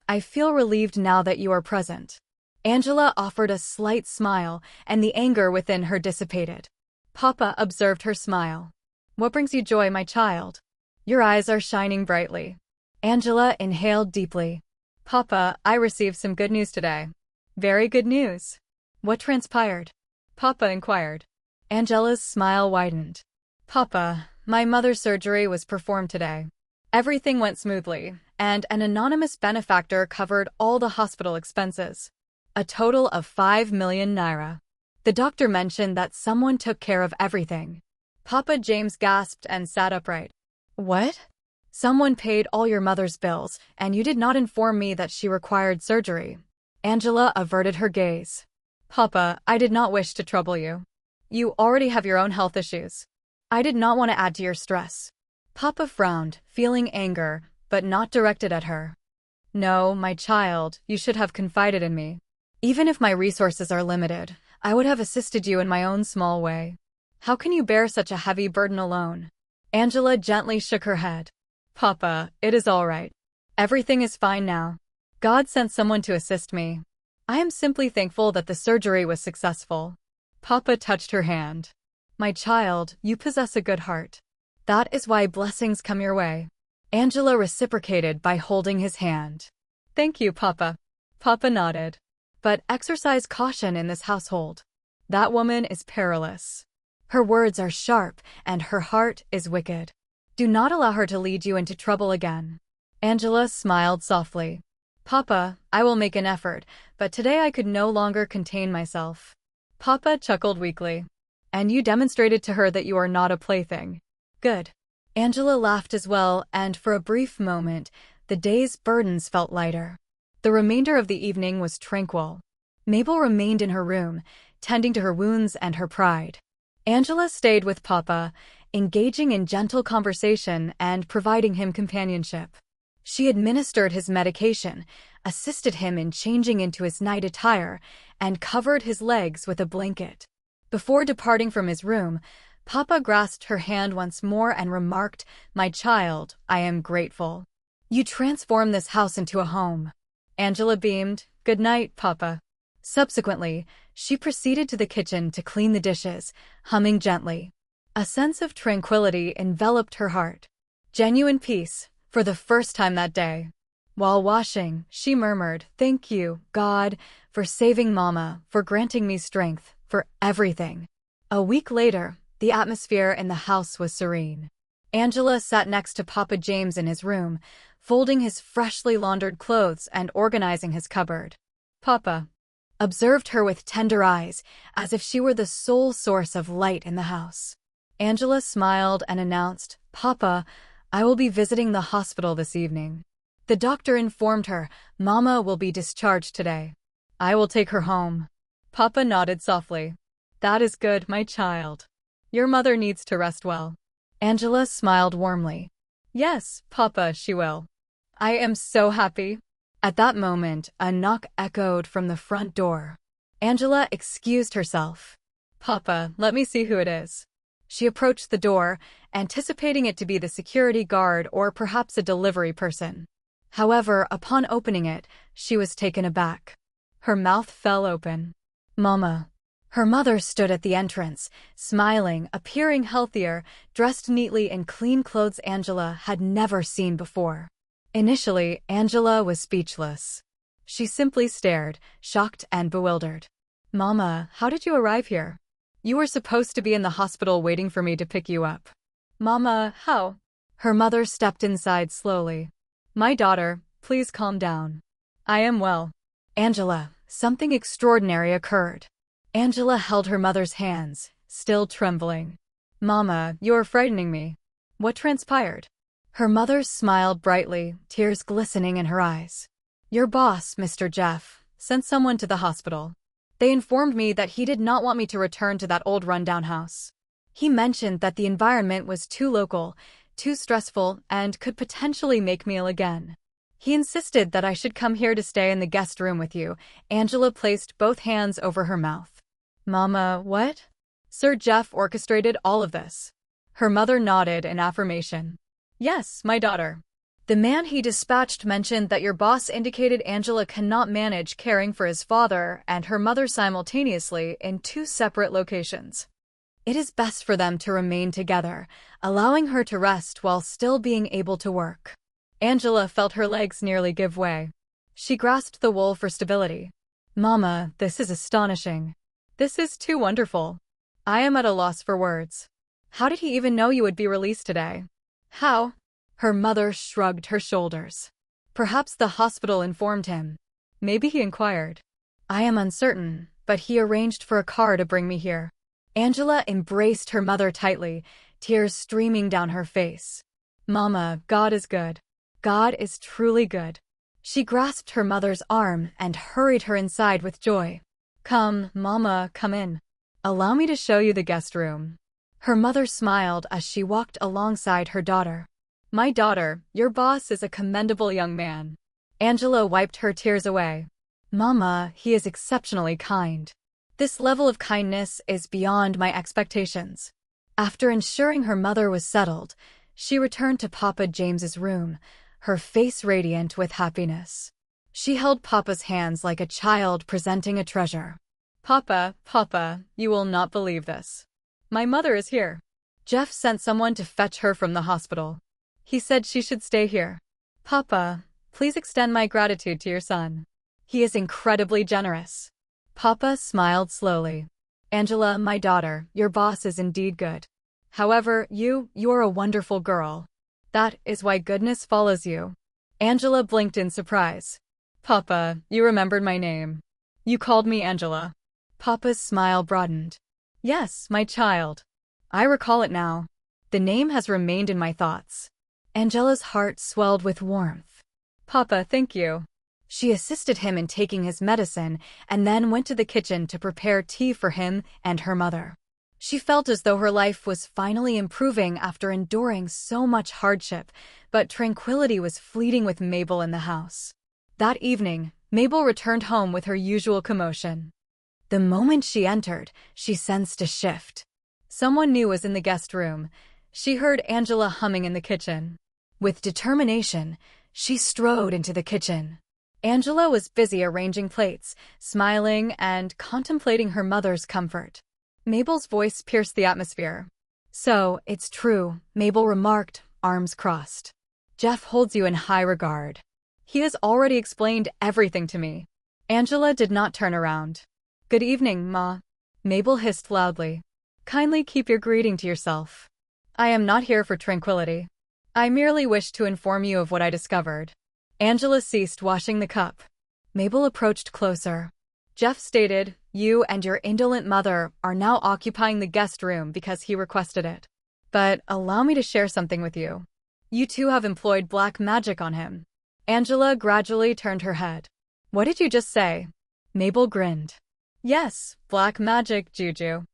I feel relieved now that you are present." Angela offered a slight smile, and the anger within her dissipated. Papa observed her smile. "What brings you joy, my child? Your eyes are shining brightly." Angela inhaled deeply. "Papa, I received some good news today." "Very good news. What transpired?" Papa inquired. Angela's smile widened. "Papa, my mother's surgery was performed today. Everything went smoothly, and an anonymous benefactor covered all the hospital expenses. A total of 5 million naira. The doctor mentioned that someone took care of everything." Papa James gasped and sat upright. "What?" "Someone paid all your mother's bills, and you did not inform me that she required surgery." Angela averted her gaze. "Papa, I did not wish to trouble you. You already have your own health issues. I did not want to add to your stress." Papa frowned, feeling anger, but not directed at her. "No, my child, you should have confided in me. Even if my resources are limited, I would have assisted you in my own small way. How can you bear such a heavy burden alone?" Angela gently shook her head. "Papa, it is all right. Everything is fine now. God sent someone to assist me. I am simply thankful that the surgery was successful." Papa touched her hand. "My child, you possess a good heart. That is why blessings come your way." Angela reciprocated by holding his hand. "Thank you, Papa." Papa nodded. "But exercise caution in this household. That woman is perilous. Her words are sharp, and her heart is wicked. Do not allow her to lead you into trouble again." Angela smiled softly. "Papa, I will make an effort, but today I could no longer contain myself." Papa chuckled weakly. "And you demonstrated to her that you are not a plaything. Good." Angela laughed as well, and for a brief moment, the day's burdens felt lighter. The remainder of the evening was tranquil. Mabel remained in her room, tending to her wounds and her pride. Angela stayed with Papa, engaging in gentle conversation and providing him companionship. She administered his medication, assisted him in changing into his night attire, and covered his legs with a blanket. Before departing from his room, Papa grasped her hand once more and remarked, "My child, I am grateful. You transformed this house into a home." Angela beamed, "Good night, Papa." Subsequently, she proceeded to the kitchen to clean the dishes, humming gently. A sense of tranquility enveloped her heart. Genuine peace, for the first time that day. While washing, she murmured, "Thank you, God, for saving Mama, for granting me strength, for everything." A week later, the atmosphere in the house was serene. Angela sat next to Papa James in his room, folding his freshly laundered clothes and organizing his cupboard. Papa observed her with tender eyes, as if she were the sole source of light in the house. Angela smiled and announced, "Papa, I will be visiting the hospital this evening." The doctor informed her, "Mama will be discharged today. I will take her home." Papa nodded softly. "That is good, my child. Your mother needs to rest well." Angela smiled warmly. "Yes, Papa, she will. I am so happy." At that moment, a knock echoed from the front door. Angela excused herself. "Papa, let me see who it is." She approached the door, anticipating it to be the security guard or perhaps a delivery person. However, upon opening it, she was taken aback. Her mouth fell open. "Mama." Her mother stood at the entrance, smiling, appearing healthier, dressed neatly in clean clothes Angela had never seen before. Initially, Angela was speechless. She simply stared, shocked and bewildered. "Mama, how did you arrive here? You were supposed to be in the hospital waiting for me to pick you up." "Mama, how?" Her mother stepped inside slowly. "My daughter, please calm down. I am well." "Angela, something extraordinary occurred." Angela held her mother's hands, still trembling. "Mama, you are frightening me. What transpired?" Her mother smiled brightly, tears glistening in her eyes. "Your boss, Mr. Jeff, sent someone to the hospital. They informed me that he did not want me to return to that old rundown house. He mentioned that the environment was too local, too stressful, and could potentially make me ill again. He insisted that I should come here to stay in the guest room with you." Angela placed both hands over her mouth. "Mama, what? Sir Jeff orchestrated all of this?" Her mother nodded in affirmation. "Yes, my daughter. The man he dispatched mentioned that your boss indicated Angela cannot manage caring for his father and her mother simultaneously in two separate locations. It is best for them to remain together, allowing her to rest while still being able to work." Angela felt her legs nearly give way. She grasped the wool for stability. "Mama, this is astonishing. This is too wonderful. I am at a loss for words. How did he even know you would be released today?" "How?" Her mother shrugged her shoulders. "Perhaps the hospital informed him. Maybe he inquired. I am uncertain, but he arranged for a car to bring me here." Angela embraced her mother tightly, tears streaming down her face. "Mama, God is good. God is truly good." She grasped her mother's arm and hurried her inside with joy. "Come, Mama, come in. Allow me to show you the guest room." Her mother smiled as she walked alongside her daughter. "My daughter, your boss is a commendable young man." Angela wiped her tears away. "Mama, he is exceptionally kind. This level of kindness is beyond my expectations." After ensuring her mother was settled, she returned to Papa James's room, her face radiant with happiness. She held Papa's hands like a child presenting a treasure. "Papa, Papa, you will not believe this. My mother is here. Jeff sent someone to fetch her from the hospital. He said she should stay here. Papa, please extend my gratitude to your son. He is incredibly generous." Papa smiled slowly. "Angela, my daughter, your boss is indeed good. However, you are a wonderful girl. That is why goodness follows you." Angela blinked in surprise. "Papa, you remembered my name. You called me Angela." Papa's smile broadened. "Yes, my child. I recall it now. The name has remained in my thoughts." Angela's heart swelled with warmth. "Papa, thank you." She assisted him in taking his medicine and then went to the kitchen to prepare tea for him and her mother. She felt as though her life was finally improving after enduring so much hardship, but tranquility was fleeting with Mabel in the house. That evening, Mabel returned home with her usual commotion. The moment she entered, she sensed a shift. Someone new was in the guest room. She heard Angela humming in the kitchen. With determination, she strode into the kitchen. Angela was busy arranging plates, smiling and contemplating her mother's comfort. Mabel's voice pierced the atmosphere. "So, it's true," Mabel remarked, arms crossed. "Jeff holds you in high regard. He has already explained everything to me." Angela did not turn around. "Good evening, Ma," Mabel hissed loudly. "Kindly keep your greeting to yourself. I am not here for tranquility. I merely wish to inform you of what I discovered." Angela ceased washing the cup. Mabel approached closer. "Jeff stated, you and your indolent mother are now occupying the guest room because he requested it. But allow me to share something with you. You two have employed black magic on him." Angela gradually turned her head. "What did you just say?" Mabel grinned. "Yes, black magic, Juju.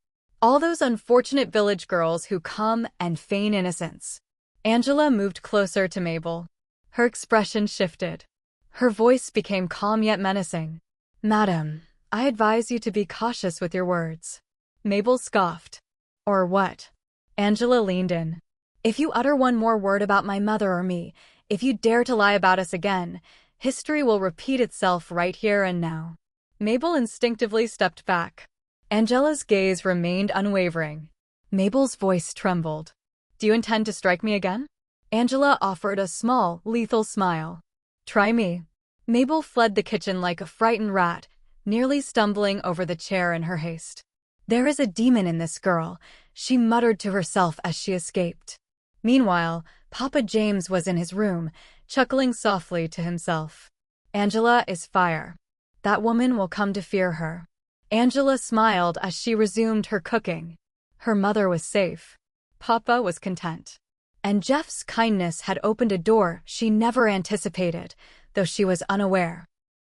All those unfortunate village girls who come and feign innocence." Angela moved closer to Mabel. Her expression shifted. Her voice became calm yet menacing. "Madam, I advise you to be cautious with your words." Mabel scoffed. "Or what?" Angela leaned in. "If you utter one more word about my mother or me, if you dare to lie about us again, history will repeat itself right here and now." Mabel instinctively stepped back. Angela's gaze remained unwavering. Mabel's voice trembled. "Do you intend to strike me again?" Angela offered a small, lethal smile. "Try me." Mabel fled the kitchen like a frightened rat, nearly stumbling over the chair in her haste. "There is a demon in this girl," she muttered to herself as she escaped. Meanwhile, Papa James was in his room, chuckling softly to himself. "Angela is fire. That woman will come to fear her." Angela smiled as she resumed her cooking. Her mother was safe. Papa was content. And Jeff's kindness had opened a door she never anticipated, though she was unaware.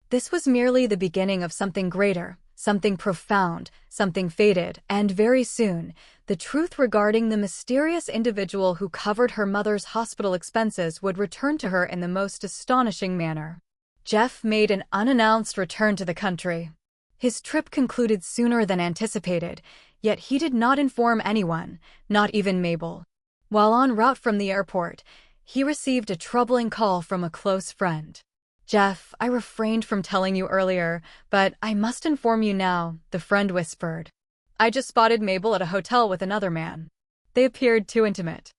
This was merely the beginning of something greater, something profound, something fated, and very soon, the truth regarding the mysterious individual who covered her mother's hospital expenses would return to her in the most astonishing manner. Jeff made an unannounced return to the country. His trip concluded sooner than anticipated, yet he did not inform anyone, not even Mabel. While en route from the airport, he received a troubling call from a close friend. "Jeff, I refrained from telling you earlier, but I must inform you now," the friend whispered. "I just spotted Mabel at a hotel with another man. They appeared too intimate.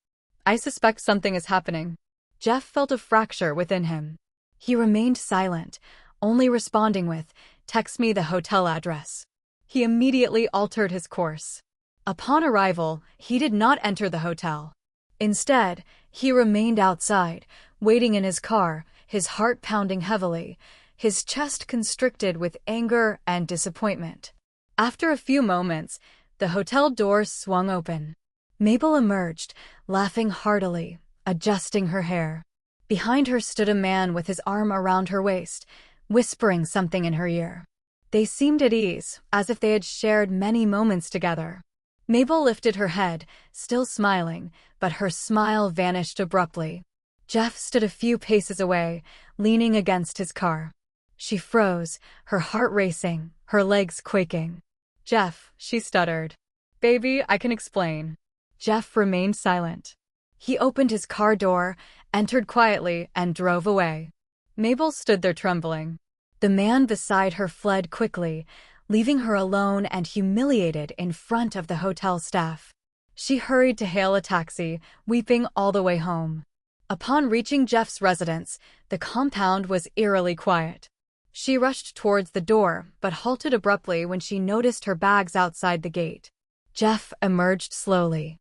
I suspect something is happening." Jeff felt a fracture within him. He remained silent, only responding with, "Text me the hotel address." He immediately altered his course. Upon arrival, he did not enter the hotel. Instead, he remained outside, waiting in his car, his heart pounding heavily, his chest constricted with anger and disappointment. After a few moments, the hotel door swung open. Mabel emerged, laughing heartily, adjusting her hair. Behind her stood a man with his arm around her waist, whispering something in her ear. They seemed at ease, as if they had shared many moments together. Mabel lifted her head, still smiling, but her smile vanished abruptly. Jeff stood a few paces away, leaning against his car. She froze, her heart racing, her legs quaking. "Jeff," she stuttered. "Baby, I can explain." Jeff remained silent. He opened his car door, entered quietly, and drove away. Mabel stood there trembling. The man beside her fled quickly, leaving her alone and humiliated in front of the hotel staff. She hurried to hail a taxi, weeping all the way home. Upon reaching Jeff's residence, the compound was eerily quiet. She rushed towards the door, but halted abruptly when she noticed her bags outside the gate. Jeff emerged slowly.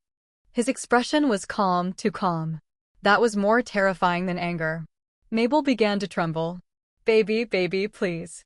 His expression was calm, too calm. That was more terrifying than anger. Mabel began to tremble. Baby, please.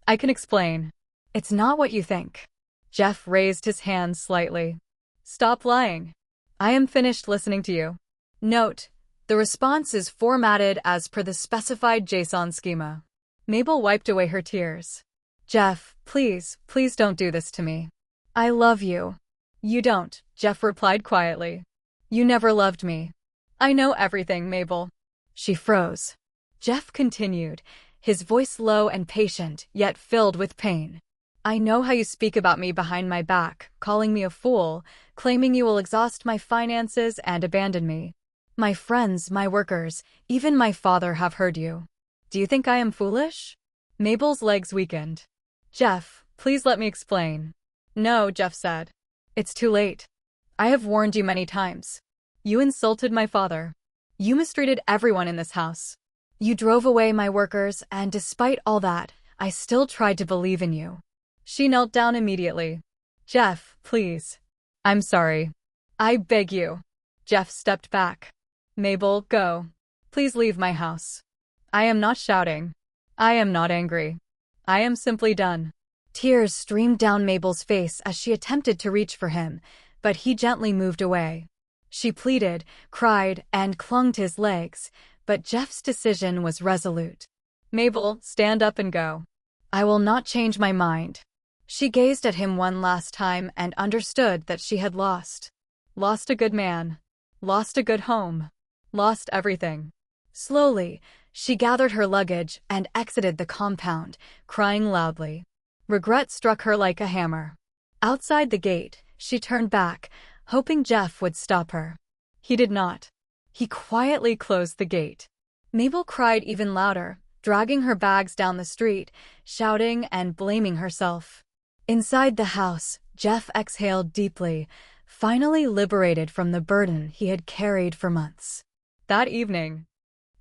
I can explain. It's not what you think." Jeff raised his hand slightly. "Stop lying. I am finished listening to you." Note: the response is formatted as per the specified JSON schema. Mabel wiped away her tears. "Jeff, please don't do this to me. I love you." "You don't," Jeff replied quietly. "You never loved me." "I know everything, Mabel." She froze. Jeff continued, his voice low and patient, yet filled with pain. "I know how you speak about me behind my back, calling me a fool, claiming you will exhaust my finances and abandon me. My friends, my workers, even my father have heard you. Do you think I am foolish? Mabel's legs weakened. Jeff, please let me explain. No, Jeff said. It's too late. I have warned you many times. You insulted my father. You mistreated everyone in this house. You drove away my workers, and despite all that, I still tried to believe in you. She knelt down immediately. Jeff, please. I'm sorry. I beg you. Jeff stepped back. Mabel, go. Please leave my house. I am not shouting. I am not angry. I am simply done. Tears streamed down Mabel's face as she attempted to reach for him, but he gently moved away. She pleaded, cried, and clung to his legs, but Jeff's decision was resolute. Mabel, stand up and go. I will not change my mind. She gazed at him one last time and understood that she had lost. Lost a good man. Lost a good home. Lost everything. Slowly, she gathered her luggage and exited the compound, crying loudly. Regret struck her like a hammer. Outside the gate, she turned back, hoping Jeff would stop her. He did not. He quietly closed the gate. Mabel cried even louder, dragging her bags down the street, shouting and blaming herself. Inside the house, Jeff exhaled deeply, finally liberated from the burden he had carried for months. That evening,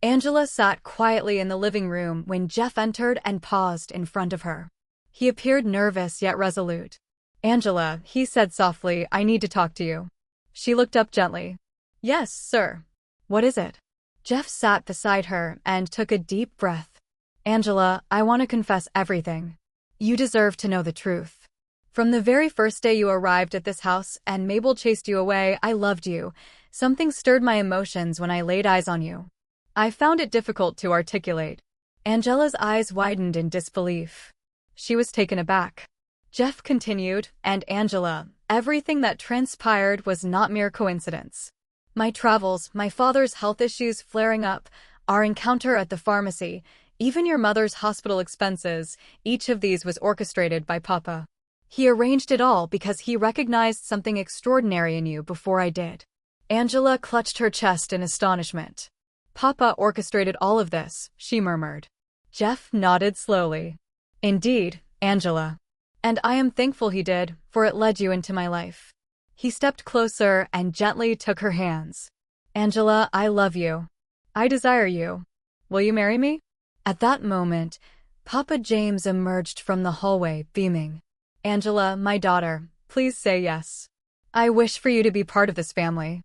Angela sat quietly in the living room when Jeff entered and paused in front of her. He appeared nervous yet resolute. Angela, he said softly, I need to talk to you. She looked up gently. Yes, sir. What is it? Jeff sat beside her and took a deep breath. Angela, I want to confess everything. You deserve to know the truth. From the very first day you arrived at this house and Mabel chased you away, I loved you. Something stirred my emotions when I laid eyes on you. I found it difficult to articulate. Angela's eyes widened in disbelief. She was taken aback. Jeff continued, and Angela, everything that transpired was not mere coincidence. My travels, my father's health issues flaring up, our encounter at the pharmacy, even your mother's hospital expenses, each of these was orchestrated by Papa. He arranged it all because he recognized something extraordinary in you before I did. Angela clutched her chest in astonishment. Papa orchestrated all of this, she murmured. Jeff nodded slowly. Indeed, Angela. And I am thankful he did, for it led you into my life. He stepped closer and gently took her hands. Angela, I love you. I desire you. Will you marry me? At that moment, Papa James emerged from the hallway, beaming. Angela, my daughter, please say yes. I wish for you to be part of this family.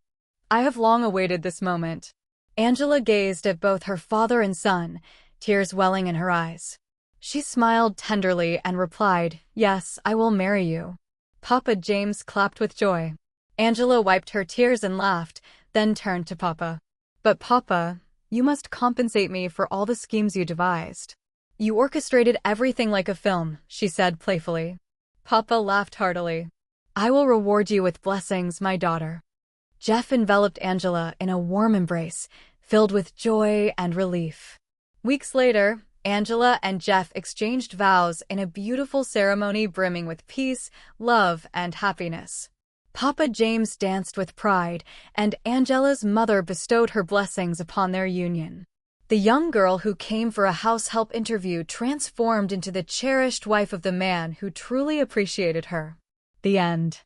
I have long awaited this moment. Angela gazed at both her father and son, tears welling in her eyes. She smiled tenderly and replied, Yes, I will marry you. Papa James clapped with joy. Angela wiped her tears and laughed, then turned to Papa. But Papa, you must compensate me for all the schemes you devised. You orchestrated everything like a film, she said playfully. Papa laughed heartily. I will reward you with blessings, my daughter. Jeff enveloped Angela in a warm embrace, filled with joy and relief. Weeks later, Angela and Jeff exchanged vows in a beautiful ceremony brimming with peace, love, and happiness. Papa James danced with pride, and Angela's mother bestowed her blessings upon their union. The young girl who came for a house help interview transformed into the cherished wife of the man who truly appreciated her. The end.